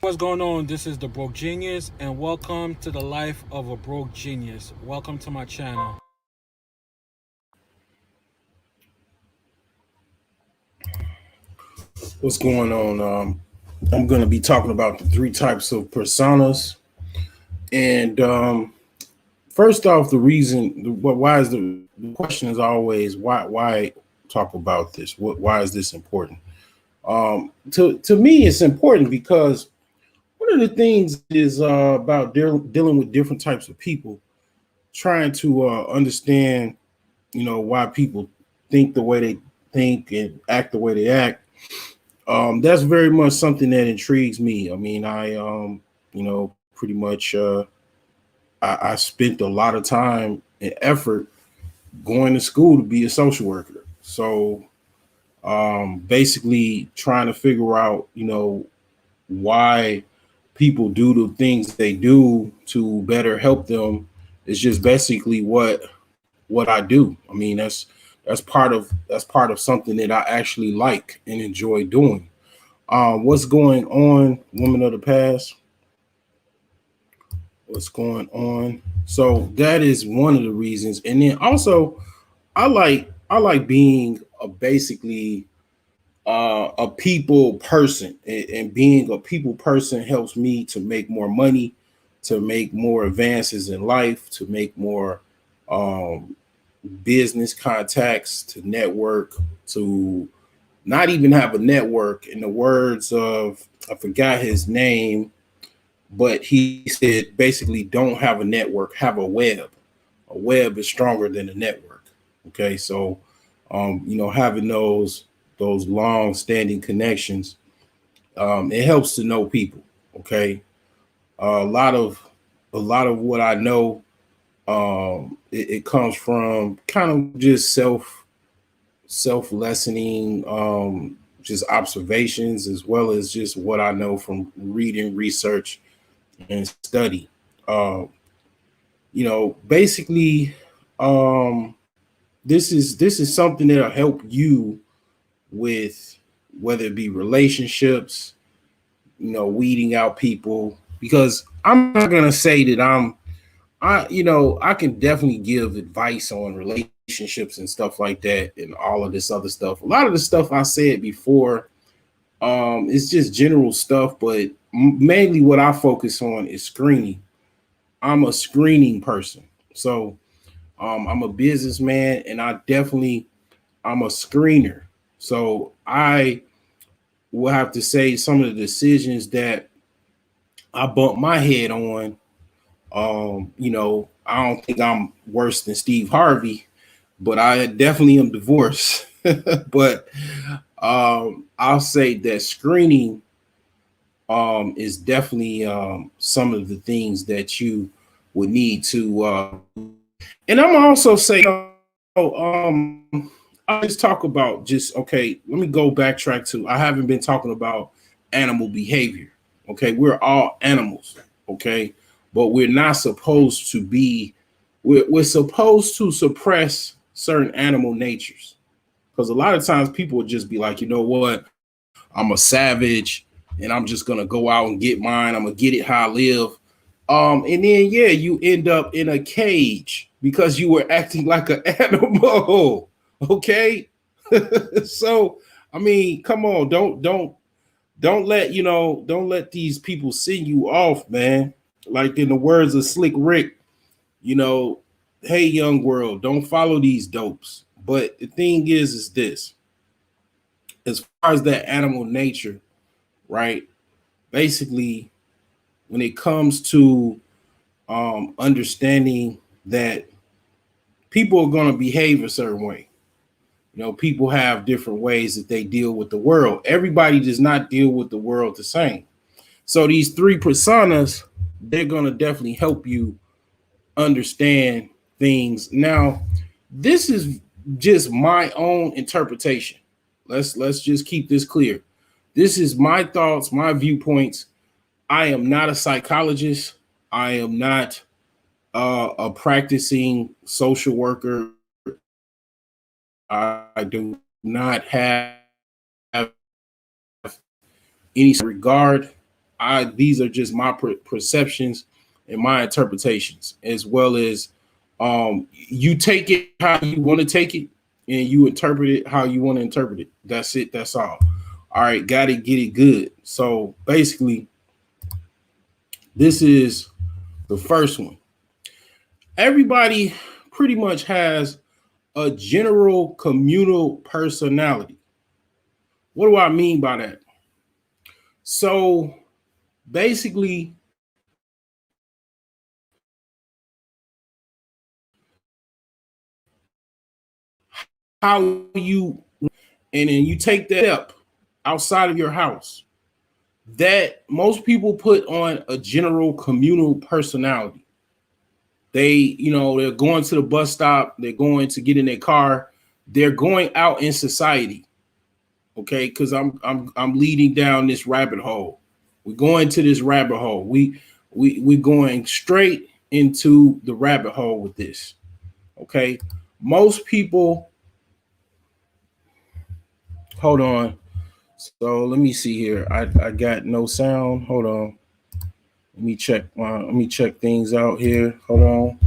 What's going on? This is the Broke Genius, and welcome to the life of a broke genius. Welcome to my channel. What's going on? I'm going to be talking about the three types of personas. And first off, why is the question is always why talk about this? Why is this important? To me, it's important because one of the things is about dealing with different types of people, trying to understand, why people think the way they think and act the way they act. That's very much something that intrigues me. I mean, pretty much, I spent a lot of time and effort going to school to be a social worker. So, basically, trying to figure out, why people do the things they do to better help them is just basically what I do. I mean, that's part of something that I actually like and enjoy doing. What's going on, women of the past? What's going on? So that is one of the reasons, and then also I like being a basically a people person, and being a people person helps me to make more money, to make more advances in life, to make more um, business contacts, to network, to not even have a network. In the words of, I forgot his name, but he said basically don't have a network, have a web. A web is stronger than a network. Okay, so having those long standing connections, it helps to know people. Okay, a lot of what I know, it comes from kind of just self lessening, just observations, as well as just what I know from reading, research, and study. Uh, Basically, um, this is something that'll help you with whether it be relationships, weeding out people. Because I'm not gonna say that I can definitely give advice on relationships and stuff like that and all of this other stuff. A lot of the stuff I said before, it's just general stuff, but mainly what I focus on is screening. I'm a screening person. So I'm a businessman, and I'm a screener. So I will have to say some of the decisions that I bumped my head on. I don't think I'm worse than Steve Harvey, but I definitely am divorced. But I'll say that screening is definitely some of the things that you would need to. And I'm also say, I just talk about just okay. Let me go backtrack to. I haven't been talking about animal behavior. Okay, we're all animals. Okay, but we're not supposed to be. We're supposed to suppress certain animal natures, because a lot of times people would just be like, you know what, I'm a savage and I'm just gonna go out and get mine. I'm gonna get it how I live. And then yeah, you end up in a cage because you were acting like an animal. Okay. So I mean, come on, don't let these people send you off, man. Like in the words of Slick Rick, you know, hey young world, don't follow these dopes. But the thing is this, as far as that animal nature, right? Basically, when it comes to understanding that people are going to behave a certain way. People have different ways that they deal with the world. Everybody does not deal with the world the same. So these three personas, they're going to definitely help you understand things. Now, this is just my own interpretation. Let's just keep this clear. This is my thoughts, my viewpoints. I am not a psychologist. I am not a practicing social worker. I do not have any regard. I these are just my perceptions and my interpretations, as well as you take it how you want to take it, and you interpret it how you want to interpret it. That's it. That's all. All right, got to get it good. So basically, this is the first one. Everybody pretty much has a general communal personality. What do I mean by that? So basically, how you and then you take that up outside of your house, that most people put on a general communal personality. They, they're going to the bus stop, they're going to get in their car, they're going out in society. Okay, because I'm leading down this rabbit hole. We're going to this rabbit hole. We're going straight into the rabbit hole with this. Okay, most people. Hold on. So let me see here. I got no sound. Hold on. Let me check things out here. Hold on.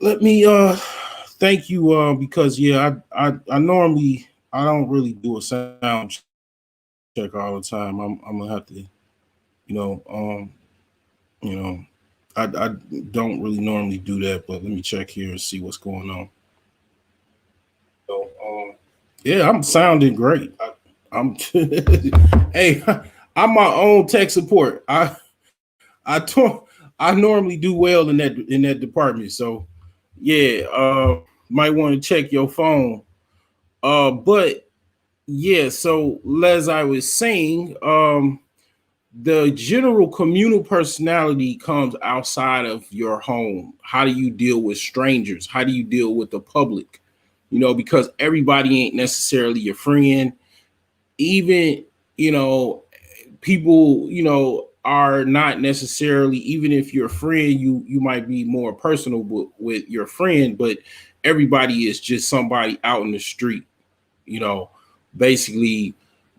Let me thank you because yeah, I normally I don't really do a sound check all the time. I'm gonna have to, you know, um, you know, I don't really normally do that, but let me check here and see what's going on. So yeah, I'm sounding great. I'm hey, I'm my own tech support. I don't I normally do well in that department. So yeah, might want to check your phone. But yeah, so as I was saying, the general communal personality comes outside of your home. How do you deal with strangers? How do you deal with the public? Because everybody ain't necessarily your friend. Even, you know, people, are not necessarily, even if you're a friend, you might be more personal with your friend, but everybody is just somebody out in the street, you know, basically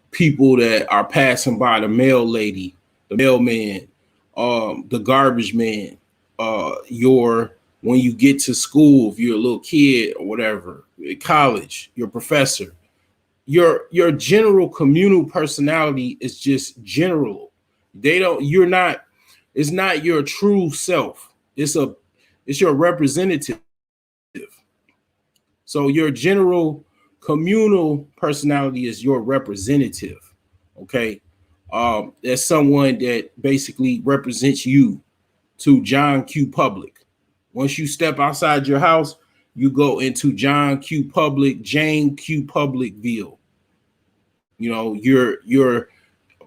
people that are passing by, the mail lady, the mailman, the garbage man, your when you get to school, if you're a little kid or whatever, at college, your professor, your general communal personality is just general. They don't you're not It's not your true self. It's your representative. So your general communal personality is your representative. Okay. That's someone that basically represents you to John Q. Public. Once you step outside your house, you go into John Q. Public, Jane Q. Publicville. You're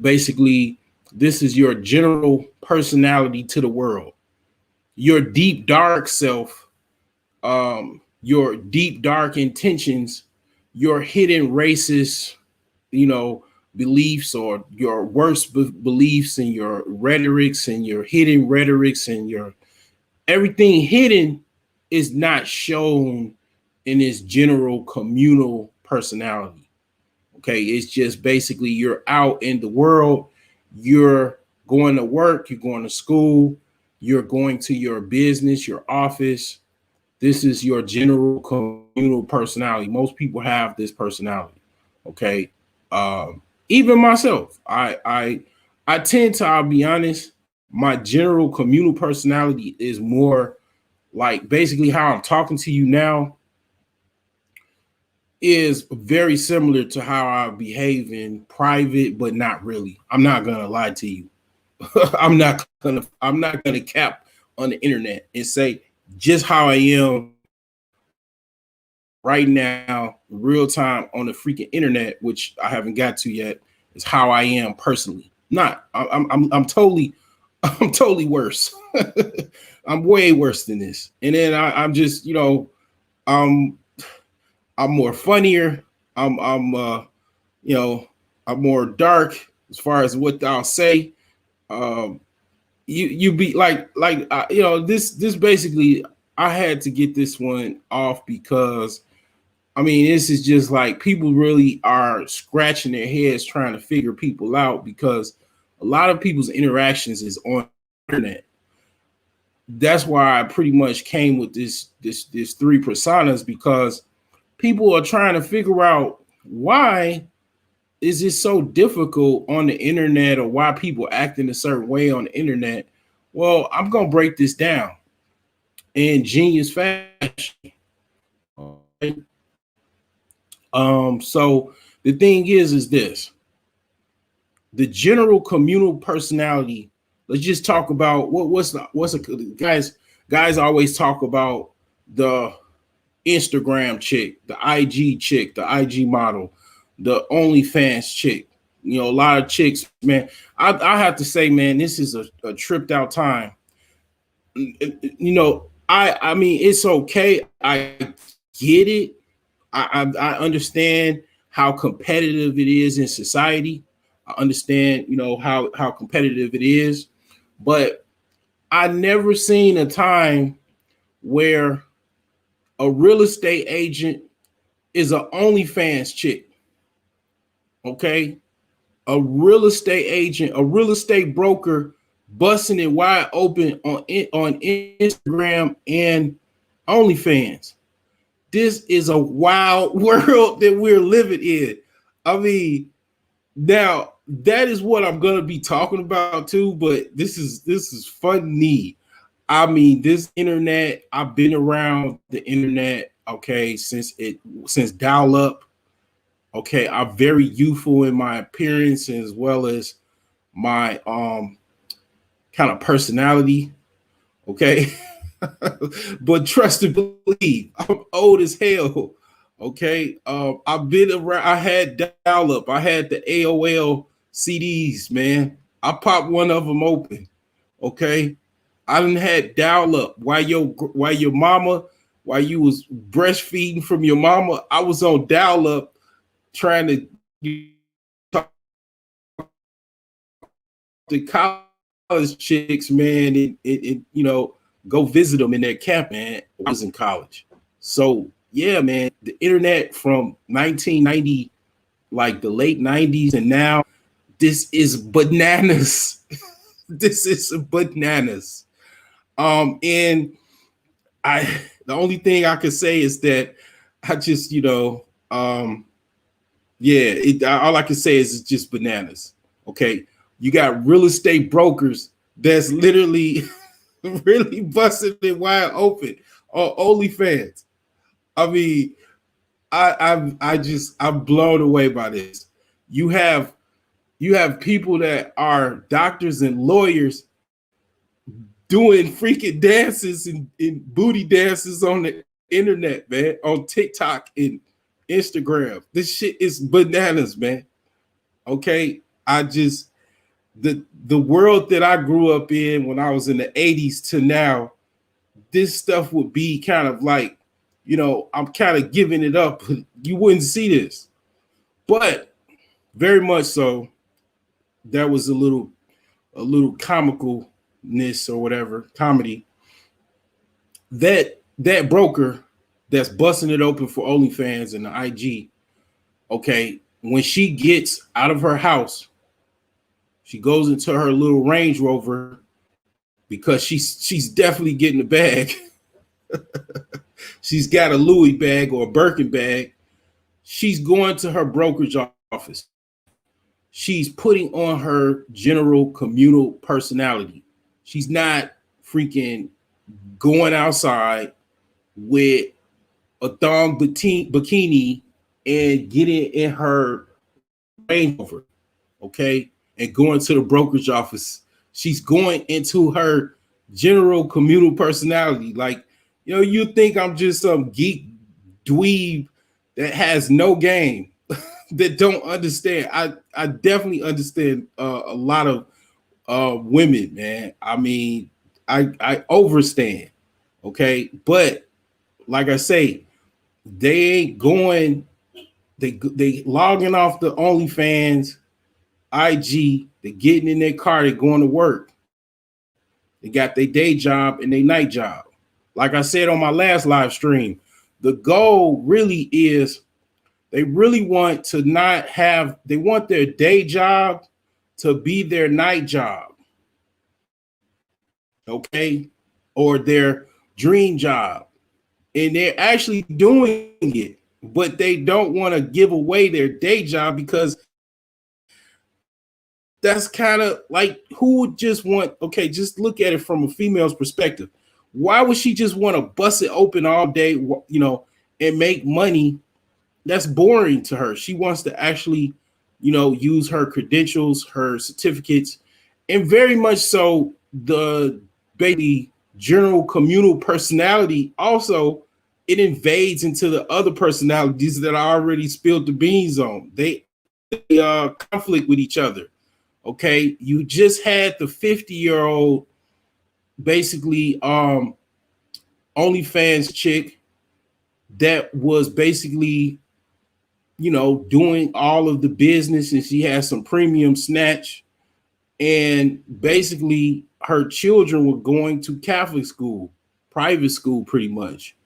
basically, this is your general personality to the world. Your deep dark self, your deep dark intentions, your hidden racist, you know, beliefs, or your worst beliefs, and your rhetorics and your hidden rhetorics and your everything hidden is not shown in this general communal personality. Okay, it's just basically you're out in the world, you're going to work, you're going to school, you're going to your business, your office. This is your general communal personality. Most people have this personality. Okay, even myself, I tend to, I'll be honest, my general communal personality is more like basically how I'm talking to you now is very similar to how I behave in private, but not really. I'm not gonna lie to you. I'm not gonna cap on the internet and say just how I am right now, real time on the freaking internet, which I haven't got to yet, is how I am personally. Not, I'm totally, I'm totally worse. I'm way worse than this. And then I'm just, I'm I'm more funnier. I'm you know, I'm more dark as far as what I'll say. Um, you be this basically, I had to get this one off because I mean, this is just like people really are scratching their heads trying to figure people out because A lot of people's interactions is on the internet. That's why I pretty much came with this three personas, because people are trying to figure out why is it so difficult on the internet, or why people act in a certain way on the internet. Well, I'm gonna break this down in genius fashion. Okay? So the thing is this: the general communal personality. Let's just talk about what's a guys always talk about the Instagram chick, the IG chick, the IG model, the OnlyFans chick. You know, a lot of chicks, man. I have to say, man, this is a tripped out time. You know, I mean, it's okay. I get it. I understand how competitive it is in society. I understand, you know, how competitive it is, but I never seen a time where a real estate agent is a OnlyFans chick. Okay, a real estate agent, a real estate broker, busting it wide open on Instagram and OnlyFans. This is a wild world that we're living in. I mean, now that is what I'm gonna be talking about too. But this is funny. I mean, this internet. I've been around the internet, okay, since dial up. Okay, I'm very youthful in my appearance as well as my kind of personality. Okay, but trust and believe, I'm old as hell. Okay, I've been around. I had dial up. I had the AOL CDs, man. I popped one of them open. Okay, I done had dial up while your mama, while you was breastfeeding from your mama. I was on dial up trying to talk to college chicks, man, and you know, go visit them in their camp, man. I was in college. So yeah, man, the internet from 1990, like the late 90s, and now this is bananas. This is bananas. And I the only thing I can say is that I just, you know, yeah, all I can say is it's just bananas. Okay, you got real estate brokers that's literally really busting it wide open on OnlyFans. I mean, I'm blown away by this. You have people that are doctors and lawyers doing freaking dances and booty dances on the internet, man, on TikTok and Instagram. This shit is bananas, man. Okay, I just the world that I grew up in when I was in the 80s to now, this stuff would be kind of like, you know, I'm kind of giving it up. You wouldn't see this, but very much so. That was a little comicalness or whatever, comedy. That broker that's busting it open for OnlyFans and the IG. Okay, when she gets out of her house, she goes into her little Range Rover because she's definitely getting a bag. She's got a Louis bag or a Birkin bag. She's going to her brokerage office. She's putting on her general communal personality. She's not freaking going outside with a thong bikini and getting in her Range Rover, okay, and going to the brokerage office. She's going into her general communal personality. Like, you know, you think I'm just some geek dweeb that has no game, that don't understand. I definitely understand a lot of women, man. I mean, I overstand, okay, but like I say, they ain't going. They logging off the OnlyFans, IG. They getting in their car. They going to work. They got their day job and their night job. Like I said on my last live stream, the goal really is they really want to not have. They want their day job to be their night job, okay, or their dream job. And they're actually doing it, but they don't want to give away their day job because that's kind of like, who would just want, okay, just look at it from a female's perspective. Why would she just want to bust it open all day, and make money? That's boring to her. She wants to actually, use her credentials, her certificates, and very much so the basically general communal personality also, it invades into the other personalities that I already spilled the beans on. They conflict with each other. Okay, you just had the 50-year-old basically OnlyFans chick that was basically, doing all of the business, and she has some premium snatch. And basically, her children were going to Catholic school, private school, pretty much.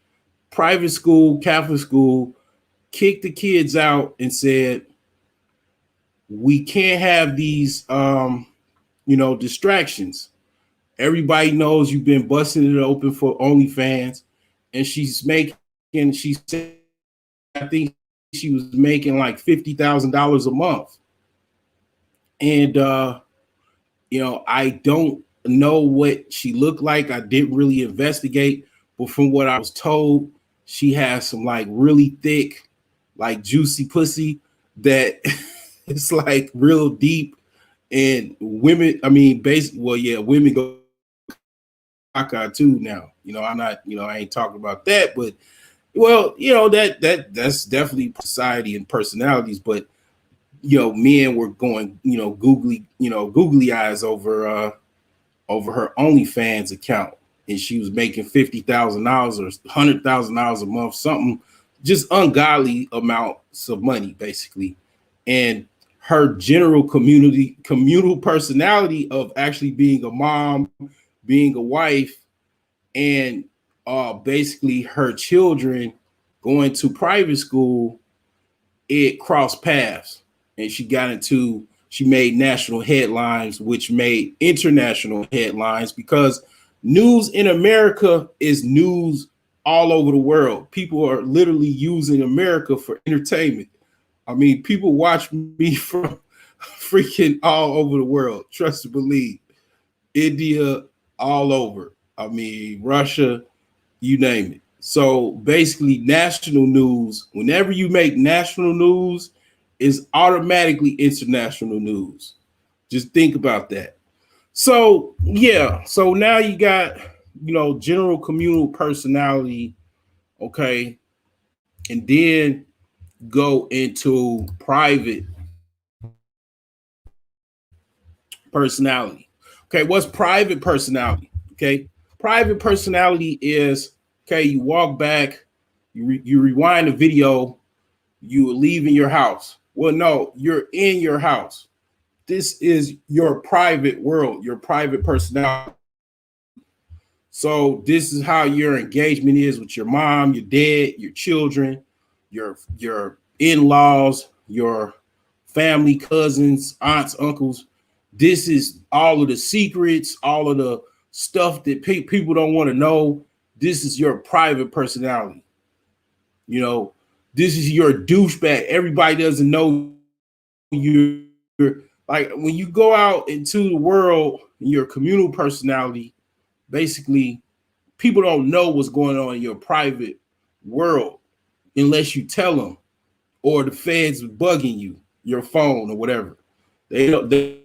Private school, Catholic school, kicked the kids out and said, we can't have these, distractions. Everybody knows you've been busting it open for OnlyFans, and she said, I think she was making like $50,000 a month. And, I don't know what she looked like. I didn't really investigate, but from what I was told, she has some like really thick, like juicy pussy that it's like real deep. And women, I mean, basically, well, yeah, women go caca too now. I'm not, I ain't talking about that, but well, that's definitely society and personalities. But men were going, googly eyes over her OnlyFans account, and she was making $50,000 or $100,000 a month, something just ungodly amounts of money, basically. And her general communal personality of actually being a mom, being a wife, and basically her children going to private school, it crossed paths, and she made national headlines, which made international headlines, because news in America is news all over the world. People are literally using America for entertainment. I mean, people watch me from freaking all over the world. Trust and believe. India, all over. I mean, Russia, you name it. So basically, national news, whenever you make national news, is automatically international news. Just think about that. So, yeah. So now you got, general communal personality. Okay. And then go into private personality. Okay. What's private personality? Okay. Private personality is, okay, you walk back, you rewind the video, you leave in your house. Well, no, you're in your house. This is your private world, your private personality. So this is how your engagement is with your mom, your dad, your children, your in-laws, your family, cousins, aunts, uncles. This is all of the secrets, all of the stuff that people don't want to know. This is your private personality. This is your douchebag. Everybody doesn't know you. Like when you go out into the world, your communal personality, basically, people don't know what's going on in your private world unless you tell them, or the feds bugging you, your phone or whatever. Nobody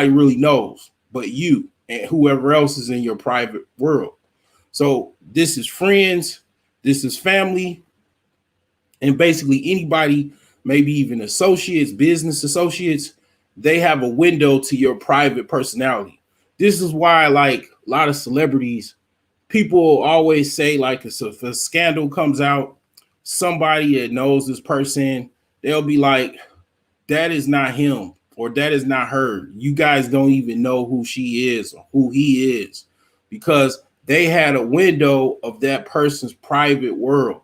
really knows but you and whoever else is in your private world. So this is friends, this is family, and basically anybody, maybe even associates, business associates, they have a window to your private personality. This is why, like a lot of celebrities, people always say, like, if a scandal comes out, somebody that knows this person, they'll be like, that is not him or that is not her. You guys don't even know who she is or who he is, because they had a window of that person's private world,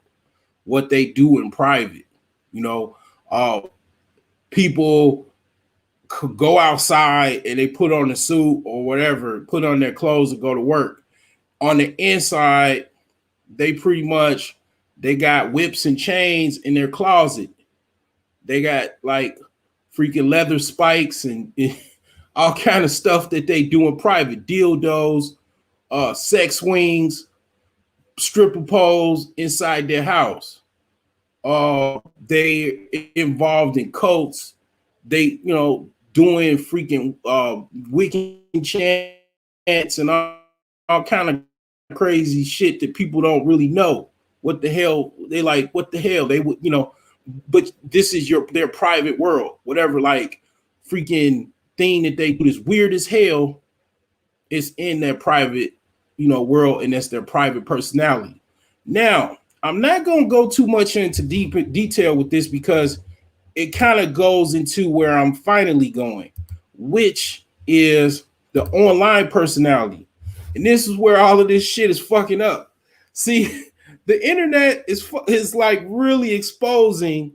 what they do in private. You know, people go outside and they put on a suit or whatever, put on their clothes and go to work. On the inside, they pretty much they got whips and chains in their closet. They got like freaking leather spikes and all kind of stuff that they do in private, dildos, sex swings, stripper poles inside their house. They involved in cults. They, doing freaking Wiccan chants and all kind of crazy shit that people don't really know what the hell they like. What the hell they would, but this is their private world. Whatever, like freaking thing that they do is weird as hell. It's in their private, world, and that's their private personality. Now, I'm not going to go too much into deep detail with this because it kind of goes into where I'm finally going, which is the online personality. And this is where all of this shit is fucking up. See, the internet is like really exposing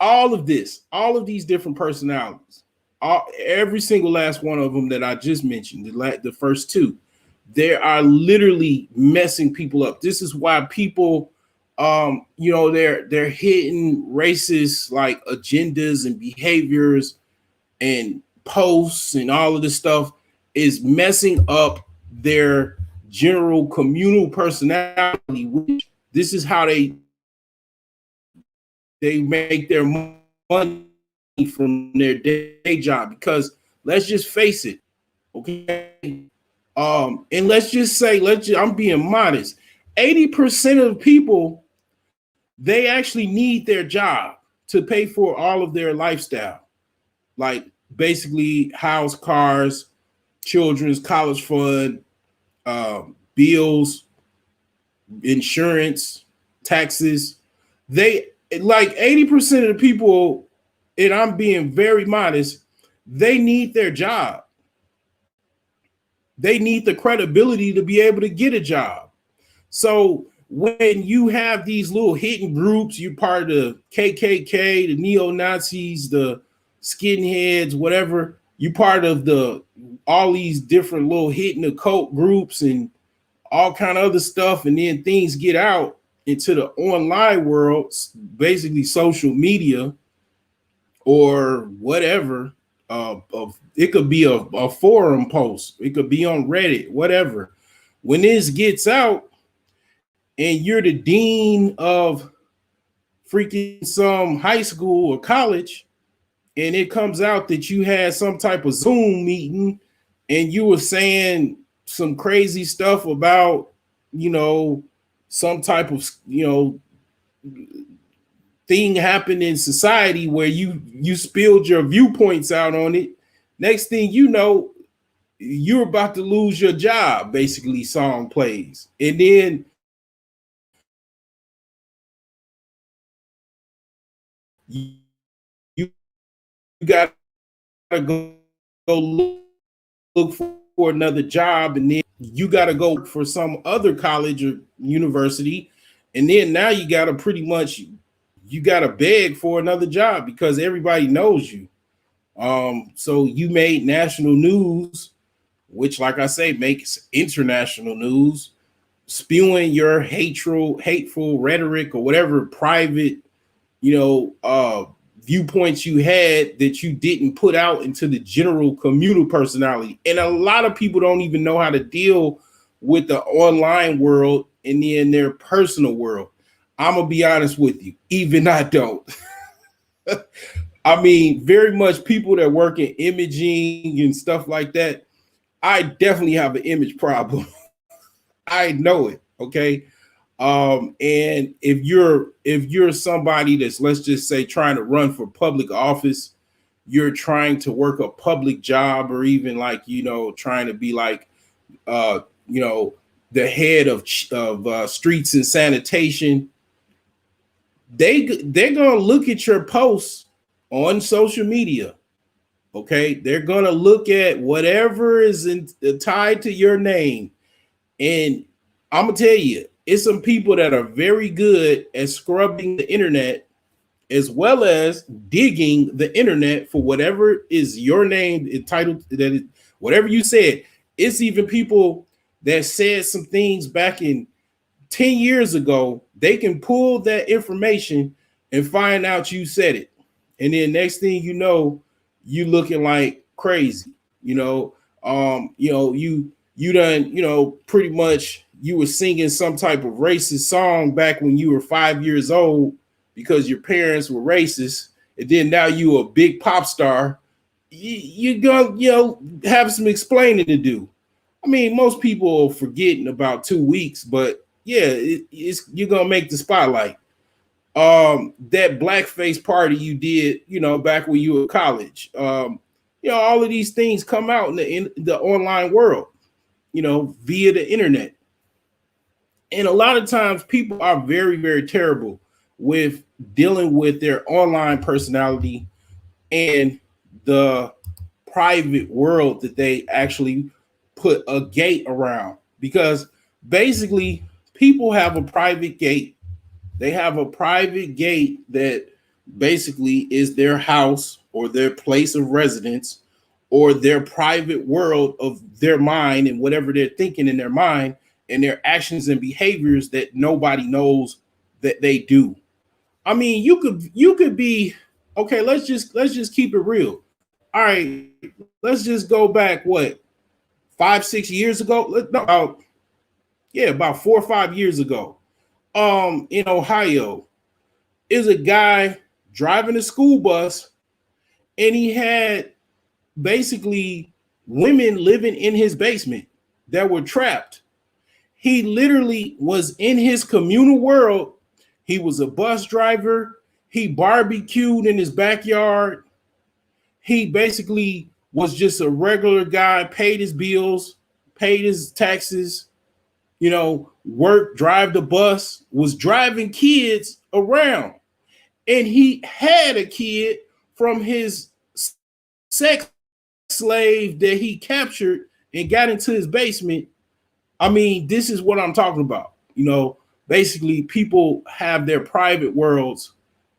all of this, all of these different personalities, every single last one of them that I just mentioned, the first two. They are literally messing people up. This is why people, they're hitting racist like agendas and behaviors and posts and all of this stuff is messing up their general communal personality. Which this is how they make their money from their day job. Because let's just face it, okay. And let's just say, I'm being modest. 80% of people, they actually need their job to pay for all of their lifestyle. Like basically house, cars, children's college fund, bills, insurance, taxes. They like 80% of the people, and I'm being very modest, they need their job. They need the credibility to be able to get a job. So when you have these little hidden groups, you're part of the KKK, the neo-Nazis, the skinheads, whatever, you're part of all these different little hidden occult groups and all kind of other stuff. And then things get out into the online world, basically social media or whatever. It could be a forum post. It could be on Reddit, whatever. When this gets out and you're the dean of freaking some high school or college, and it comes out that you had some type of Zoom meeting and you were saying some crazy stuff about, some type of, thing happened in society where you spilled your viewpoints out on it. Next thing you know, you're about to lose your job. Basically, song plays, and then you got to go look for another job, and then you got to go for some other college or university, and then now you got to pretty much you got to beg for another job because everybody knows you. So you made national news, which, like I say, makes international news, spewing your hateful rhetoric or whatever private, viewpoints you had that you didn't put out into the general communal personality. And a lot of people don't even know how to deal with the online world and then their personal world. I'm gonna be honest with you, even I don't. I mean, very much people that work in imaging and stuff like that, I definitely have an image problem. I know it. Okay. And if you're somebody that's, let's just say, trying to run for public office, you're trying to work a public job, or even like, trying to be like, the head of streets and sanitation, they're gonna look at your posts on social media. Okay, they're gonna look at whatever is tied to your name, and I'm gonna tell you, it's some people that are very good at scrubbing the internet as well as digging the internet for whatever is your name entitled whatever you said. It's even people that said some things back in 10 years ago. They can pull that information and find out you said it. And then next thing you know, you looking like crazy. You done, pretty much you were singing some type of racist song back when you were 5 years old because your parents were racist, and then now you a big pop star. You're gonna, have some explaining to do. I mean, most people are forgetting about 2 weeks, but yeah, you're gonna make the spotlight. That blackface party you did, back when you were in college. All of these things come out in the online world, via the internet. And a lot of times people are very, very terrible with dealing with their online personality and the private world that they actually put a gate around. Because basically, people have a private gate. They have a private gate that basically is their house or their place of residence or their private world of their mind and whatever they're thinking in their mind and their actions and behaviors that nobody knows that they do. I mean, you could be okay. Let's just keep it real. All right, let's just go back. What, 5 6 years ago? No, about 4 or 5 years ago. In Ohio, is a guy driving a school bus, and he had basically women living in his basement that were trapped. He literally was in his communal world. He was a bus driver. He barbecued in his backyard. He basically was just a regular guy, paid his bills, paid his taxes, worked, drive the bus, was driving kids around. And he had a kid from his sex slave that he captured and got into his basement. I mean, this is what I'm talking about. Basically, people have their private worlds,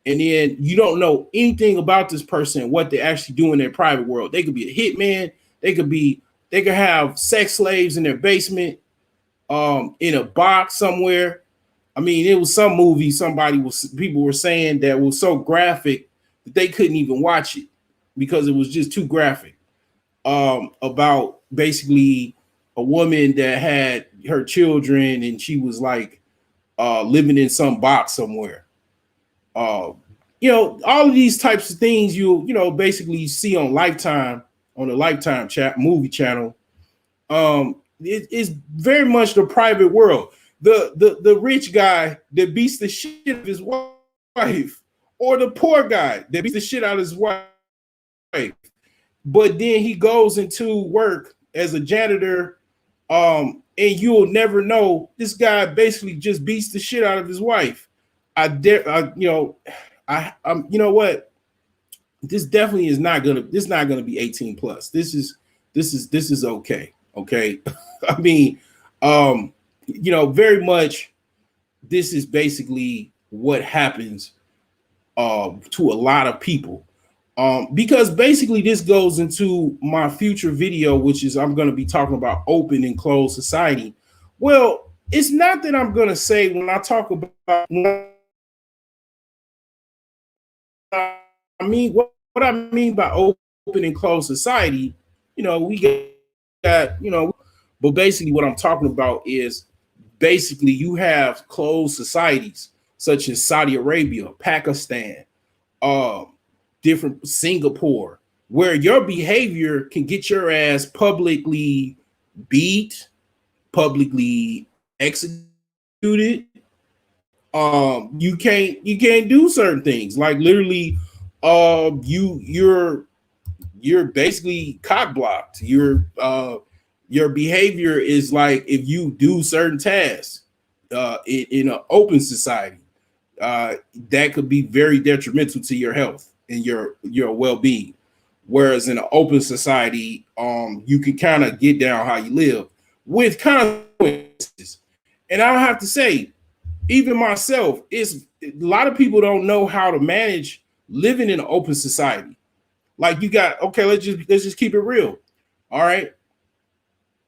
and then you don't know anything about this person, what they actually do in their private world. They could be a hitman. They could have sex slaves in their basement, in a box somewhere. I mean, it was some movie people were saying that was so graphic that they couldn't even watch it because it was just too graphic. About basically a woman that had her children and she was like living in some box somewhere. All of these types of things basically see on Lifetime, on the Lifetime movie channel. It is very much the private world. The rich guy that beats the shit out of his wife, or the poor guy that beats the shit out of his wife, but then he goes into work as a janitor, and you'll never know this guy basically just beats the shit out of his wife. You know what? This definitely is not gonna be 18 plus. This is okay. Okay. I mean, very much this is basically what happens to a lot of people. Because basically this goes into my future video, which is I'm going to be talking about open and closed society. Well, it's not that I'm going to say when I talk about, what I mean by open and closed society, we got, but basically what I'm talking about is basically you have closed societies such as Saudi Arabia, Pakistan, different Singapore, where your behavior can get your ass publicly beat, publicly executed. You can't do certain things, like literally you're basically cock blocked. Your behavior is like if you do certain tasks in an open society, that could be very detrimental to your health and your well-being. Whereas in an open society, you can kind of get down how you live with consequences. And I have to say, even myself, it's a lot of people don't know how to manage living in an open society. Like you got, okay, let's just keep it real. All right.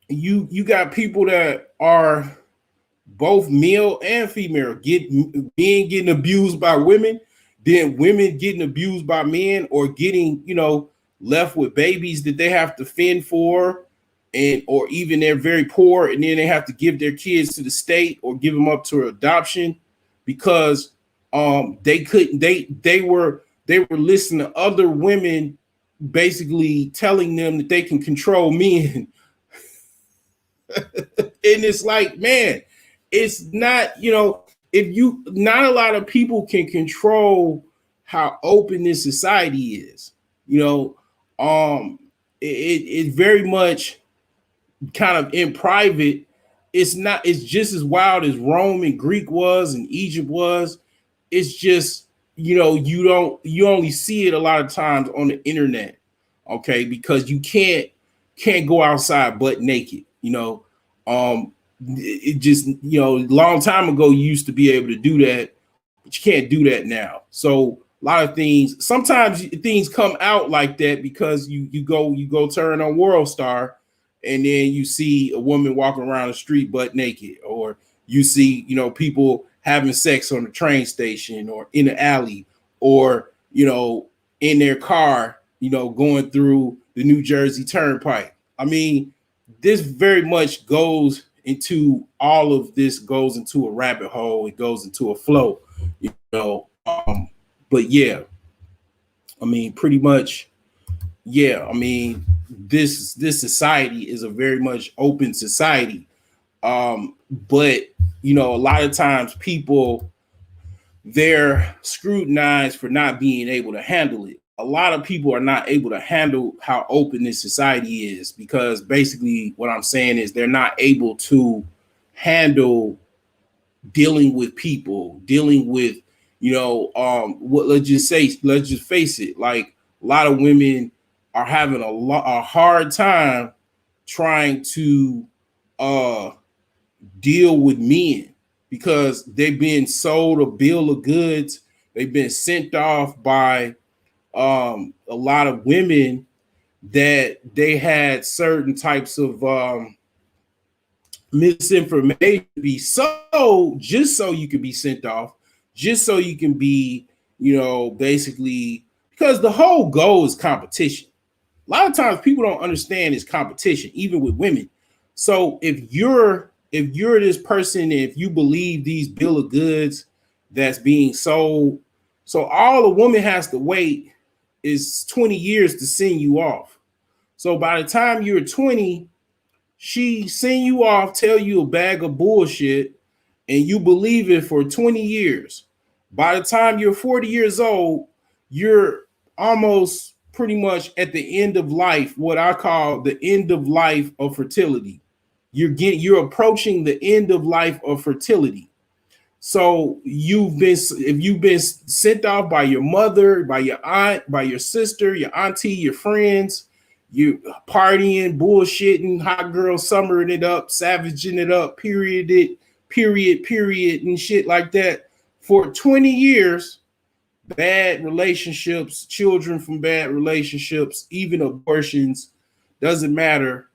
You got people that are both male and female getting abused by women, then women getting abused by men, or getting, left with babies that they have to fend for, and or even they're very poor and then they have to give their kids to the state or give them up to adoption because they couldn't they were listening to other women basically telling them that they can control men. And it's like, man, it's not, if you, not a lot of people can control how open this society is, it very much kind of in private. It's not, it's just as wild as Rome and Greek was and Egypt was. It's just, you only see it a lot of times on the internet, okay, because you can't go outside butt naked, it just, a long time ago you used to be able to do that, but you can't do that now. So a lot of things, sometimes things come out like that because you go turn on World Star, and then you see a woman walking around the street butt naked, or you see, people having sex on the train station or in the alley, or, in their car, going through the New Jersey Turnpike. I mean, this very much goes into, all of this goes into a rabbit hole. It goes into a flow, you know. But yeah, I mean, pretty much, yeah. I mean, this society is a very much open society. But a lot of times people, they're scrutinized for not being able to handle it. A lot of people are not able to handle how open this society is, because basically what I'm saying is they're not able to handle dealing with people, dealing with, what, let's just face it, like a lot of women are having a hard time trying to deal with men, because they've been sold a bill of goods. They've been sent off by a lot of women that they had certain types of misinformation be so, just so you can be sent off, just so you can be, basically, because the whole goal is competition. A lot of times people don't understand it's competition, even with women. So if you're this person, if you believe these bill of goods that's being sold, so all a woman has to wait is 20 years to send you off. So by the time you're 20, she send you off, tell you a bag of bullshit, and you believe it for 20 years. By the time you're 40 years old, you're almost pretty much at the end of life, what I call the end of life of fertility. You're approaching the end of life of fertility. So if you've been sent off by your mother, by your aunt, by your sister, your auntie, your friends, you partying, bullshitting, hot girl summering it up, savaging it up, period, and shit like that for 20 years, bad relationships, children from bad relationships, even abortions, doesn't matter.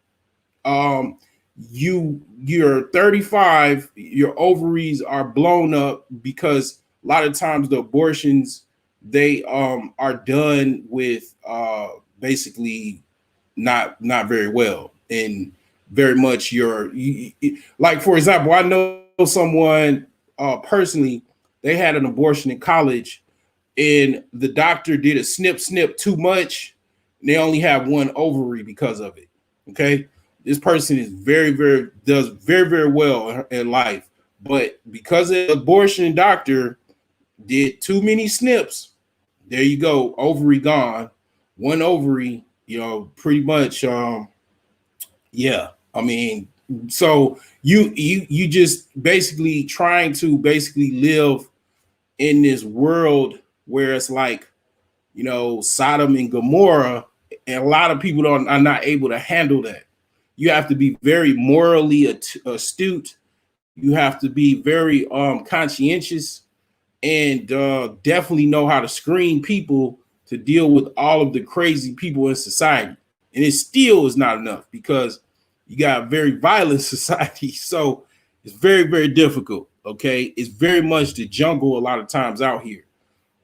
You're 35, your ovaries are blown up, because a lot of times the abortions, they are done with basically not very well, and very much like, for example, I know someone personally, they had an abortion in college, and the doctor did a snip too much, and they only have one ovary because of it. Okay, this person is does very well in life, but because the abortion doctor did too many snips, there you go, ovary gone, one ovary, pretty much. Yeah, I mean, so you just basically trying to basically live in this world where it's like, Sodom and Gomorrah, and a lot of people are not able to handle that. You have to be very morally astute. You have to be very conscientious and definitely know how to screen people to deal with all of the crazy people in society. And it still is not enough because you got a very violent society. So it's very, very difficult. Okay. It's very much the jungle a lot of times out here.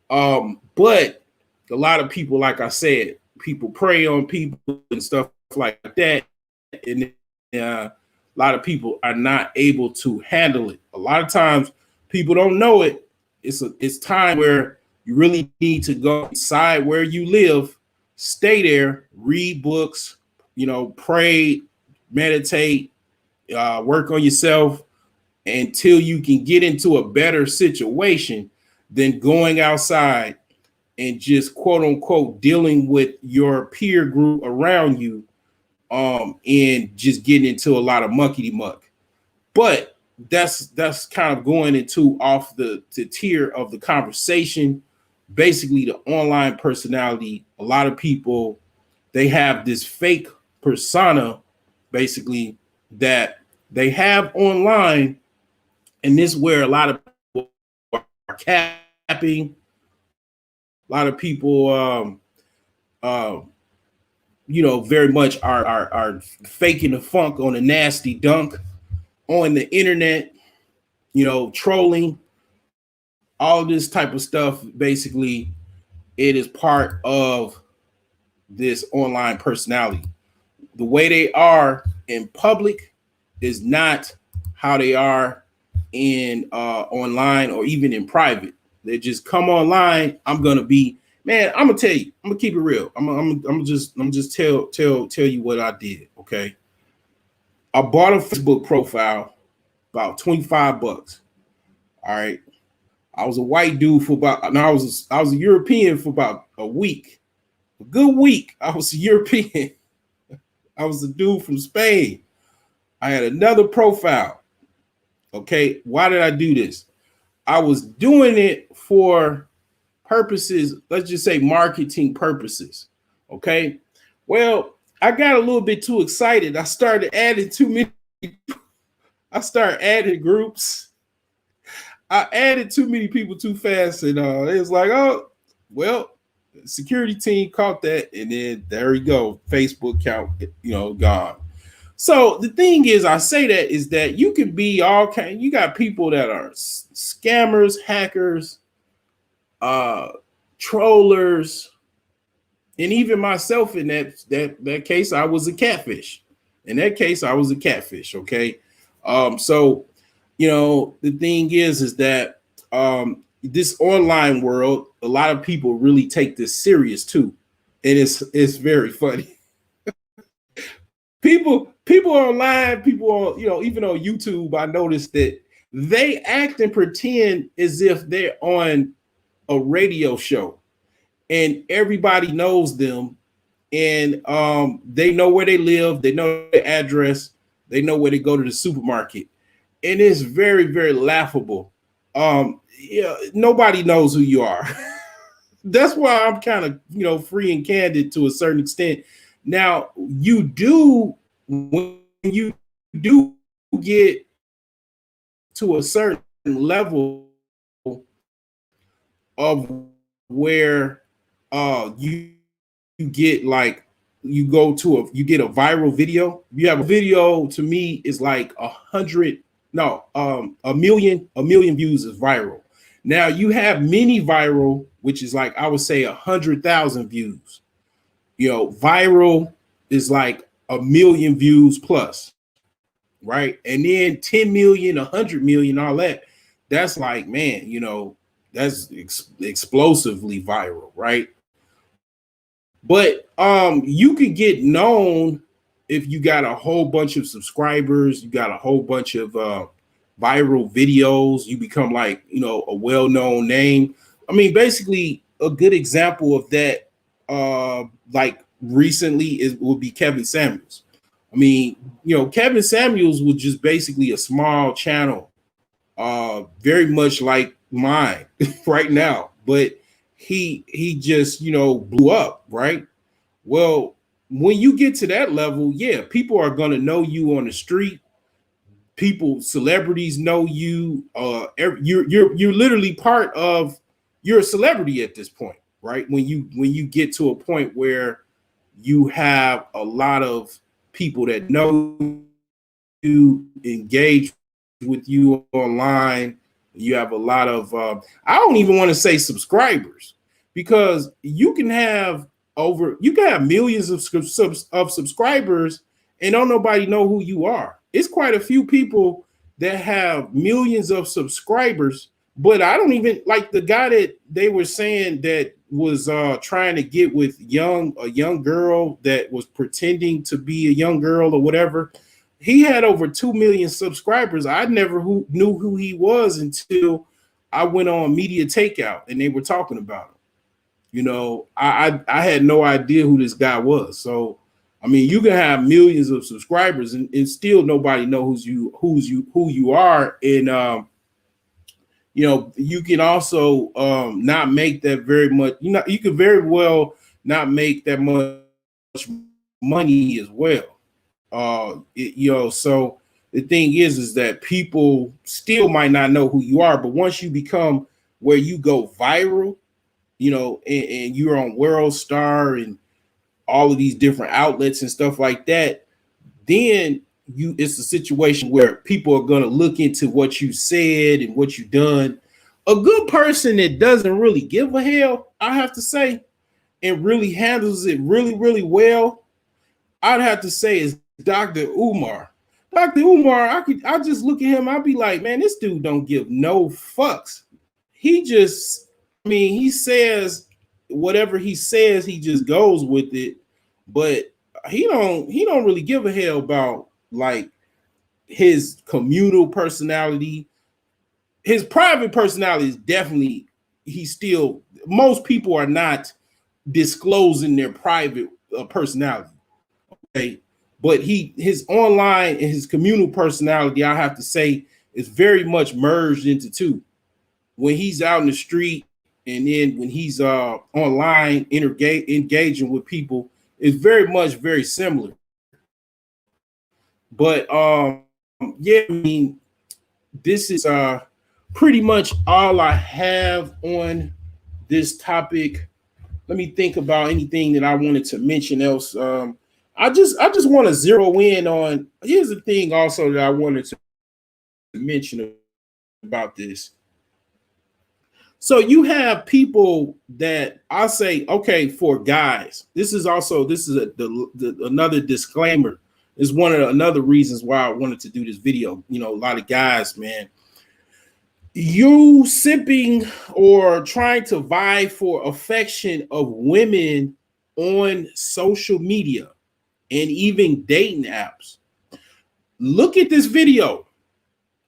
But a lot of people, like I said, people prey on people and stuff like that. And a lot of people are not able to handle it. A lot of times people don't know it. It's time where you really need to go inside where you live, stay there, read books, pray, meditate, work on yourself until you can get into a better situation than going outside and just quote unquote dealing with your peer group around you, and just getting into a lot of muckety muck. But that's kind of going into off the tier of the conversation. Basically, the online personality. A lot of people, they have this fake persona, basically, that they have online, and this is where a lot of people are capping. A lot of people, very much are faking the funk on a nasty dunk on the internet, trolling, all this type of stuff. Basically, it is part of this online personality. The way they are in public is not how they are in online or even in private. They just come online. I'm gonna be, man. I'm gonna tell you. I'm gonna keep it real. I'm just tell you what I did. Okay, I bought a Facebook profile about $25. All right, I was a white dude for about. No, I was a European for about a week, a good week. I was a European. I was a dude from Spain. I had another profile. Okay, why did I do this? I was doing it for purposes, let's just say marketing purposes. Okay. Well, I got a little bit too excited. I started adding too many. I started adding groups. I added too many people too fast, and it was like, oh, well, the security team caught that, and then there we go, Facebook account, gone. So the thing is, I say that is that you can be all kind. You got people that are scammers, hackers, trollers, and even myself in that case, I was a catfish. In that case, I was a catfish. Okay, so the thing is that this online world, a lot of people really take this serious too, and it's very funny. People online, people on, even on YouTube, I noticed that they act and pretend as if they're on a radio show and everybody knows them, and they know where they live, they know their address, they know where to go to the supermarket, and it's very, very laughable. Nobody knows who you are. That's why I'm kind of free and candid to a certain extent. Now, you do, when you do get to a certain level of where you get like, you get a viral video. You have a video, to me, is like 100, no, a million views is viral. Now you have mini viral, which is like, I would say 100,000 views. Viral is like 1 million views plus, right? And then 10 million, 100 million, all that. That's like, man, that's explosively viral, right? But you could get known if you got a whole bunch of subscribers, you got a whole bunch of viral videos, you become like, a well-known name. I mean, basically a good example of that, like recently, would be Kevin Samuels. I mean, Kevin Samuels was just basically a small channel, very much like mine right now, but he just blew up, right? Well, when you get to that level, yeah, people are going to know you on the street. people, celebrities know you. You're literally part of. You're a celebrity at this point, right? When you get to a point where you have a lot of people that know you, engage with you online. You have a lot of I don't even want to say subscribers, because you can have millions of subscribers and don't nobody know who you are. It's quite a few people that have millions of subscribers, but I don't even like the guy that they were saying that was trying to get with a young girl that was pretending to be a young girl or whatever. He had over 2 million subscribers. I never knew who he was until I went on Media Takeout and they were talking about him. I had no idea who this guy was. So I mean, you can have millions of subscribers and still nobody knows who you are. And you can also not make that very much. You can very well not make that much money as well. So the thing is that people still might not know who you are, but once you become where you go viral, and you're on World Star and all of these different outlets and stuff like that, then it's a situation where people are going to look into what you said and what you done. A good person that doesn't really give a hell, I have to say, and really handles it really, really well, I'd have to say is Dr. Umar. Dr. Umar, I just look at him, I'd be like, man, this dude don't give no fucks. He says whatever he says, he just goes with it, but he don't really give a hell about like his communal personality. His private personality is definitely, most people are not disclosing their private personality. Okay. But his online and his communal personality, I have to say, is very much merged into two. When he's out in the street and then when he's online engaging with people, it's very much very similar. But yeah, I mean, this is pretty much all I have on this topic. Let me think about anything that I wanted to mention else. I just want to zero in on. Here's the thing also that I wanted to mention about this. So you have people that I say, okay, for guys, this is another disclaimer. Is one of another reasons why I wanted to do this video. A lot of guys, man, you sipping or trying to vie for affection of women on social media and even dating apps. Look at this video.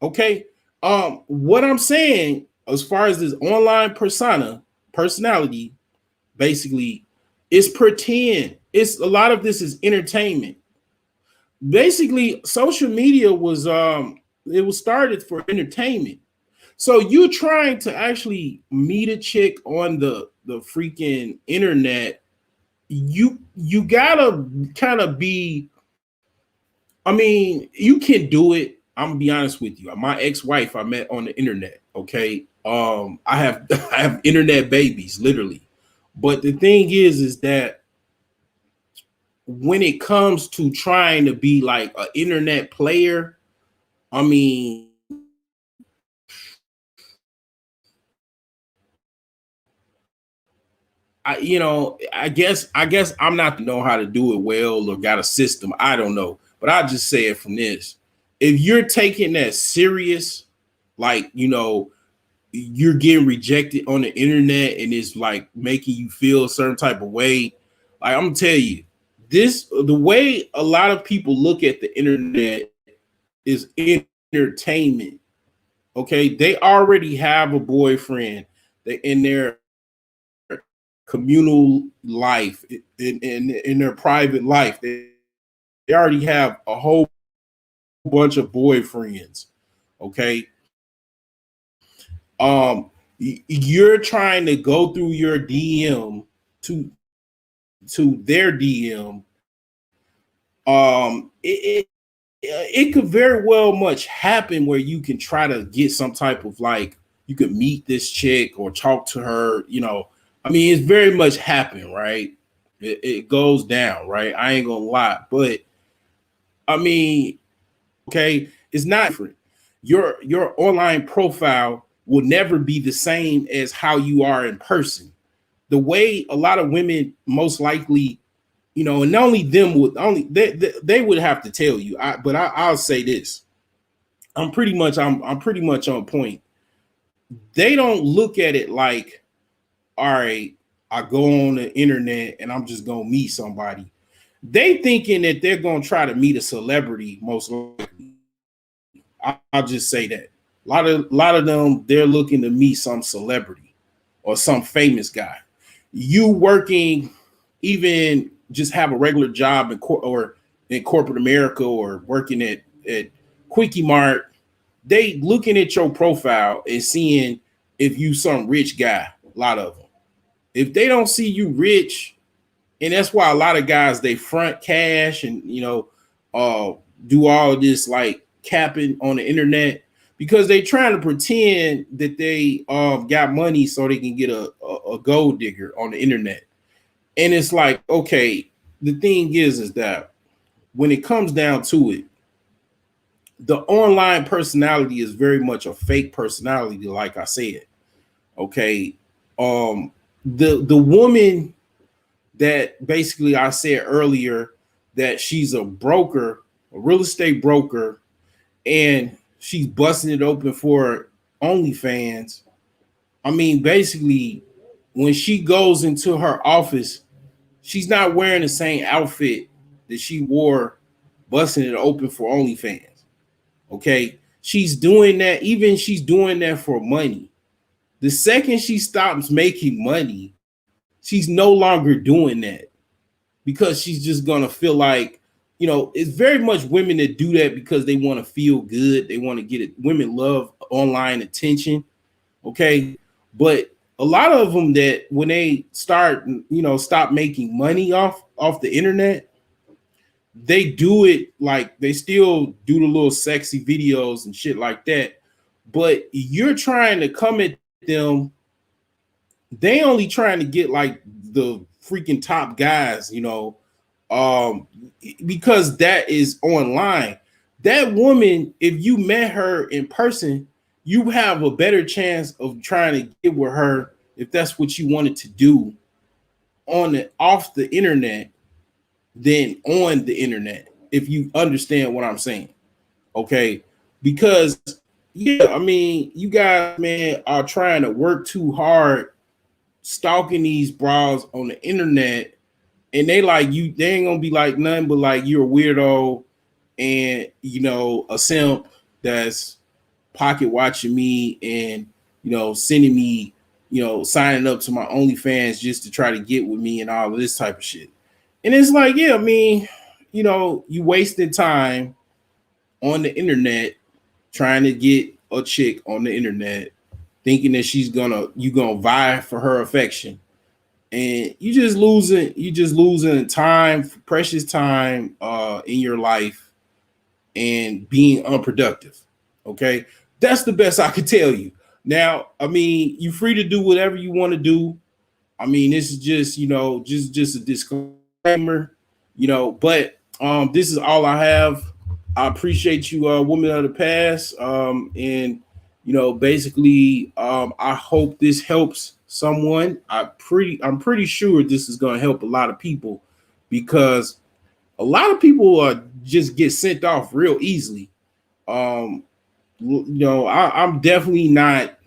Okay. What I'm saying as far as this online personality, basically, is pretend. It's a lot of this is entertainment. Basically, social media was started for entertainment. So you're trying to actually meet a chick on the freaking internet. You gotta kind of be. I mean, you can do it. I'm gonna be honest with you. My ex-wife I met on the internet. Okay, I have I have internet babies, literally. But the thing is that when it comes to trying to be like an internet player, I mean, I guess I'm not to know how to do it well or got a system. I don't know, but I just say it from this. If you're taking that serious, like you're getting rejected on the internet and it's like making you feel a certain type of way, like I'm gonna tell you, the way a lot of people look at the internet is entertainment. Okay, they already have a boyfriend. They in their communal life, in their private life. They already have a whole bunch of boyfriends. Okay. You're trying to go through your DM to their DM. it could very well much happen where you can try to get some type of like you could meet this chick or talk to her, I mean, it's very much happen, right? It goes down, right? I ain't gonna lie, but I mean, okay, it's not different. Your online profile will never be the same as how you are in person. The way a lot of women most likely, and not only them would only they would have to tell you. I'll say this: I'm pretty much on point. They don't look at it like, all right, I go on the internet and I'm just gonna meet somebody. They thinking that they're gonna try to meet a celebrity, most likely. I'll just say that. A lot of them, they're looking to meet some celebrity or some famous guy. You working, even just have a regular job or in corporate America or working at Quickie Mart, they looking at your profile and seeing if you some rich guy. A lot of them. If they don't see you rich, and that's why a lot of guys they front cash and uh do all of this like capping on the internet because they trying to pretend that they got money so they can get a gold digger on the internet. And it's like, okay, the thing is that when it comes down to it, the online personality is very much a fake personality, like I said. Okay. The woman that basically I said earlier that she's a broker, a real estate broker, and she's busting it open for OnlyFans. I mean, basically, when she goes into her office, she's not wearing the same outfit that she wore busting it open for OnlyFans. Okay. She's doing that for money. The second she stops making money, she's no longer doing that because she's just gonna feel like, it's very much women that do that because they want to feel good. They want to get it. Women love online attention. Okay. But a lot of them that when they start, stop making money off the internet, they do it like they still do the little sexy videos and shit like that. But you're trying to come at them, they only trying to get like the freaking top guys, um, because that is online. That woman, if you met her in person, you have a better chance of trying to get with her if that's what you wanted to do off the internet than on the internet. If you understand what I'm saying, okay? Because yeah, I mean, you guys, man, are trying to work too hard stalking these bras on the internet, and they like you, they ain't gonna be like nothing but like you're a weirdo and a simp that's pocket watching me and sending me, signing up to my OnlyFans just to try to get with me and all of this type of shit. And it's like, yeah, I mean, you wasted time on the internet trying to get a chick on the internet thinking that you gonna vie for her affection, and you just losing time, precious time in your life, and being unproductive. Okay, that's the best I could tell you. Now, I mean, you're free to do whatever you want to do. I mean, this is just just a disclaimer, but this is all I have. I appreciate you, woman of the past, and basically, I hope this helps someone. I'm pretty sure this is going to help a lot of people because a lot of people just get sent off real easily. Um, I'm definitely not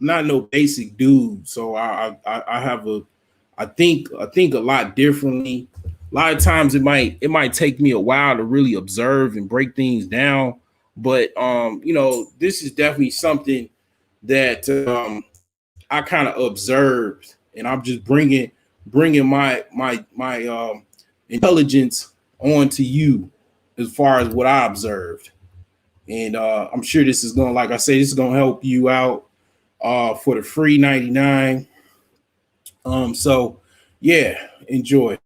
no basic dude, so I have I think a lot differently. A lot of times it might take me a while to really observe and break things down, but this is definitely something that I kind of observed, and I'm just bringing my intelligence onto you as far as what I observed. And I'm sure this is gonna, like I say, this is gonna help you out for the free 99. So yeah, enjoy.